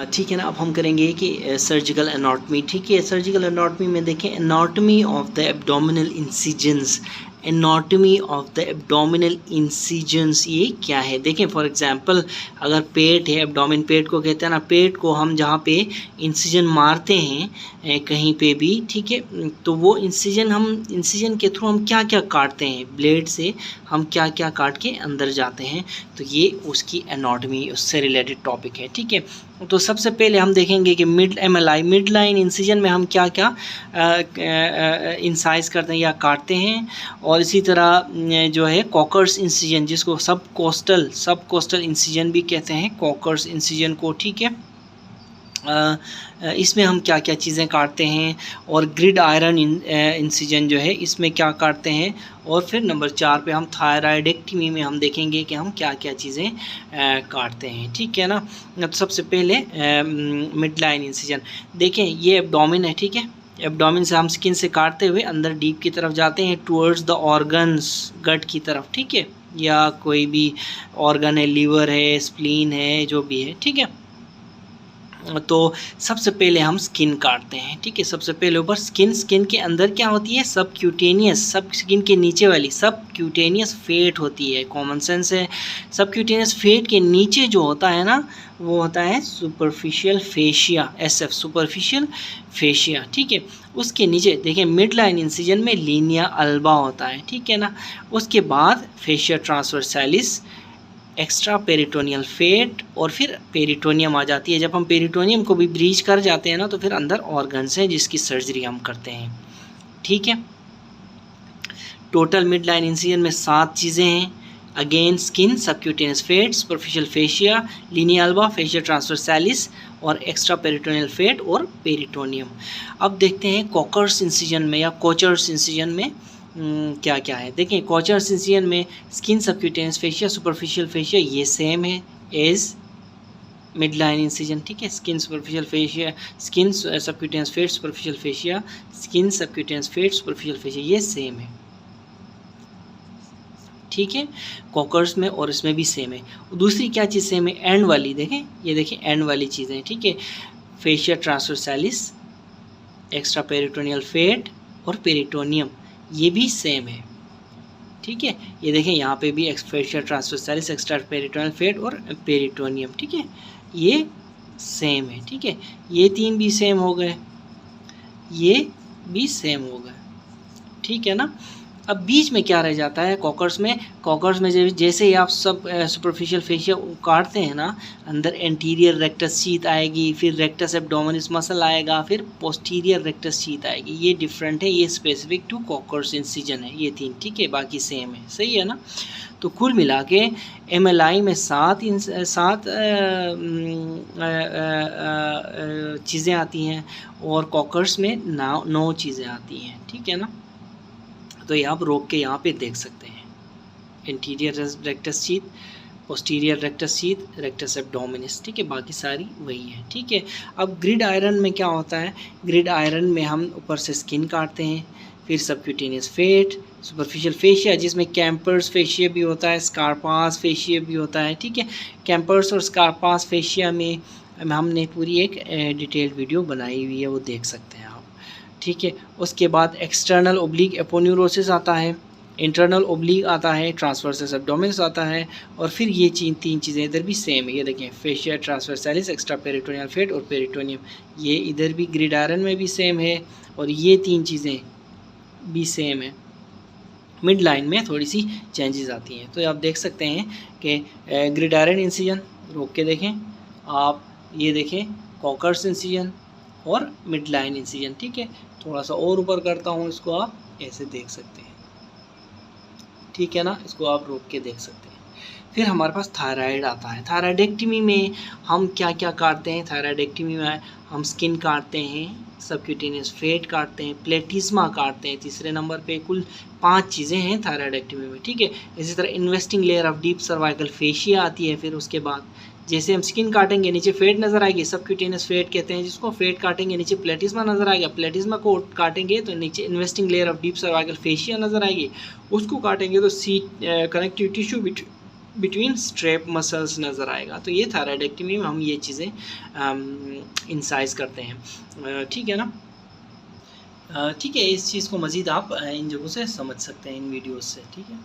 ठीक है ना। अब हम करेंगे कि सर्जिकल एनाटॉमी। ठीक है, सर्जिकल एनाटॉमी में देखें, anatomy of the abdominal incisions. Anatomy of the abdominal incisions ये क्या है? देखें, फॉर एग्जांपल अगर पेट है, एब्डोमिन पेट को कहते हैं ना, पेट को हम जहाँ पे इंसिजन मारते हैं कहीं पे भी, ठीक है, तो वो इंसिजन के थ्रू हम क्या क्या काटते हैं, ब्लेड से हम क्या क्या काट के अंदर जाते हैं, तो ये उसकी एनाटॉमी, उससे रिलेटेड टॉपिक है। ठीक है, तो सबसे पहले हम देखेंगे कि मिड लाइन इंसिजन में हम क्या क्या इंसाइज करते हैं या काटते हैं, और इसी तरह जो है कॉकर्स इंसिजन, जिसको सब कोस्टल इंसिजन भी कहते हैं, कॉकर्स इंसिजन को। ठीक है, इसमें हम क्या क्या चीज़ें काटते हैं, और ग्रिड आयरन इंसिजन जो है इसमें क्या काटते हैं, और फिर नंबर 4 पे हम थायराइडेक्टमी में हम देखेंगे कि हम क्या क्या चीज़ें काटते हैं। ठीक है ना। तो सबसे पहले मिड लाइन इंसिजन देखें, ये एब्डोमिन है। ठीक है, एब्डोमिन से हम स्किन से काटते हुए अंदर डीप की तरफ जाते हैं, टुवर्ड्स द ऑर्गन्स, गट की तरफ। ठीक है, या कोई भी ऑर्गन है, लीवर है, स्प्लीन है, जो भी है। ठीक है, तो सबसे पहले हम स्किन काटते हैं। ठीक है, सबसे पहले ऊपर स्किन के अंदर क्या होती है, सबक्यूटेनियस, सब स्किन के नीचे वाली सबक्यूटेनियस फेट होती है। कॉमन सेंस है, सबक्यूटेनियस फेट के नीचे जो होता है ना, वो होता है superficial fascia, SF, superficial fascia. ठीक है, उसके नीचे देखिए मिड लाइन इंसिजन में लीनिया अल्बा होता है। ठीक है ना, उसके बाद fascia transversalis, extra peritoneal fat, और फिर पेरिटोनियम आ जाती है। जब हम पेरिटोनियम को भी ब्रीच कर जाते हैं ना, तो फिर अंदर ऑर्गन्स हैं जिसकी सर्जरी हम करते हैं। ठीक है, टोटल मिड लाइन इंसिजन में 7 चीज़ें हैं। Again skin, subcutaneous fat, superficial fascia, linea alba, fascia transversalis, और एक्स्ट्रा पेरिटोनियल फेट और पेरिटोनियम। अब देखते हैं कॉकर्स इंसिजन में या कोचर्स इंसिजन में क्या क्या है। देखिए, कॉचर्स इंसिजन में skin, subcutaneous fascia, superficial fascia, ये सेम है एज मिड लाइन इंसिजन। ठीक है, skin, superficial fascia, skin, subcutaneous fat, superficial fascia, skin, subcutaneous fat, superficial fascia, ये सेम है। ठीक है, कॉकर्स में और इसमें भी सेम है। दूसरी क्या चीज़ सेम है, एंड वाली। देखें, ये देखें एंड वाली चीज़ें। ठीक है, fascia transversalis, extra peritoneal fat और पेरिटोनियम, ये भी सेम है। ठीक है, ये देखें यहाँ पे भी fascia transversalis, extra peritoneal fat और पेरिटोनियम। ठीक है, ये सेम है। ठीक है, ये 3 भी सेम हो गए, ये भी सेम हो गए। ठीक है ना। अब बीच में क्या रह जाता है कॉकर्स में जैसे ही आप सब सुपरफिशियल फेशिया काटते हैं ना, अंदर एंटीरियर रेक्टस शीथ आएगी, फिर रेक्टस एब्डोमिनिस मसल आएगा, फिर पोस्टीरियर रेक्टस शीथ आएगी। ये डिफरेंट है, ये स्पेसिफिक टू कॉकर्स इंसिजन है, ये 3। ठीक है, बाकी सेम है। सही है ना। तो कुल मिला के MLI में 7 चीज़ें आती हैं, और कॉकर्स में 9 चीज़ें आती हैं। ठीक है ना। तो ये आप रोक के यहाँ पे देख सकते हैं, interior rectus sheath, posterior rectus sheath, rectus abdominis. ठीक है, बाकी सारी वही है। ठीक है, अब ग्रिड आयरन में क्या होता है, ग्रिड आयरन में हम ऊपर से स्किन काटते हैं, फिर सबक्यूटेनियस फेट, सुपरफिशियल फेशिया, जिसमें कैंपर्स फेशिया भी होता है, स्कारपास फेशिया भी होता है। ठीक है, कैंपर्स और स्कारपास फेशिया में हमने पूरी एक डिटेल्ड वीडियो बनाई हुई है, वो देख सकते हैं आप। ठीक है, उसके बाद एक्सटर्नल ओब्लिक एपोन्यूरोसिस आता है, इंटरनल ओब्लिक आता है, ट्रांसवर्सस एब्डोमिनस आता है, और फिर ये 3 चीज़ें इधर भी सेम है। ये देखें, fascia transversalis, extra peritoneal fat और पेरिटोनियम, ये इधर भी ग्रिड आयरन में भी सेम है, और ये 3 चीज़ें भी सेम है। मिड लाइन में थोड़ी सी चेंजेस आती हैं। तो आप देख सकते हैं कि ग्रिड आयरन इंसिजन, रोक के देखें आप, ये देखें कॉकर्स इंसिजन और मिड लाइन इंसिजन। ठीक है, थोड़ा सा और ऊपर करता हूँ, इसको आप ऐसे देख सकते हैं। ठीक है ना, इसको आप रोक के देख सकते हैं। फिर हमारे पास थायराइड आता है। थायराइडेक्टमी में हम क्या क्या काटते हैं, थायराइडेक्टमी में हम स्किन काटते हैं, सबक्यूटेनियस फेट काटते हैं, प्लेटिज्मा काटते हैं। तीसरे नंबर पे कुल 5 चीज़ें हैं थायराइडेक्टमी में। ठीक है, इसी तरह investing layer of deep cervical fascia आती है। फिर उसके बाद जैसे हम स्किन काटेंगे, नीचे फेट नज़र आएगी, सबक्यूटेनियस फेट कहते हैं जिसको, फेट काटेंगे नीचे प्लेटिज्मा नज़र आएगा, प्लेटिज्मा को काटेंगे तो नीचे investing layer of deep cervical fascia नज़र आएगी, उसको काटेंगे तो connective tissue between strap muscles नज़र आएगा। तो ये थायराइडेक्टमी में हम ये चीज़ें इंसाइज करते हैं। ठीक है ना। ठीक है, इस चीज़ को मज़ीद आप इन जगहों से समझ सकते हैं, इन वीडियोस से। ठीक है।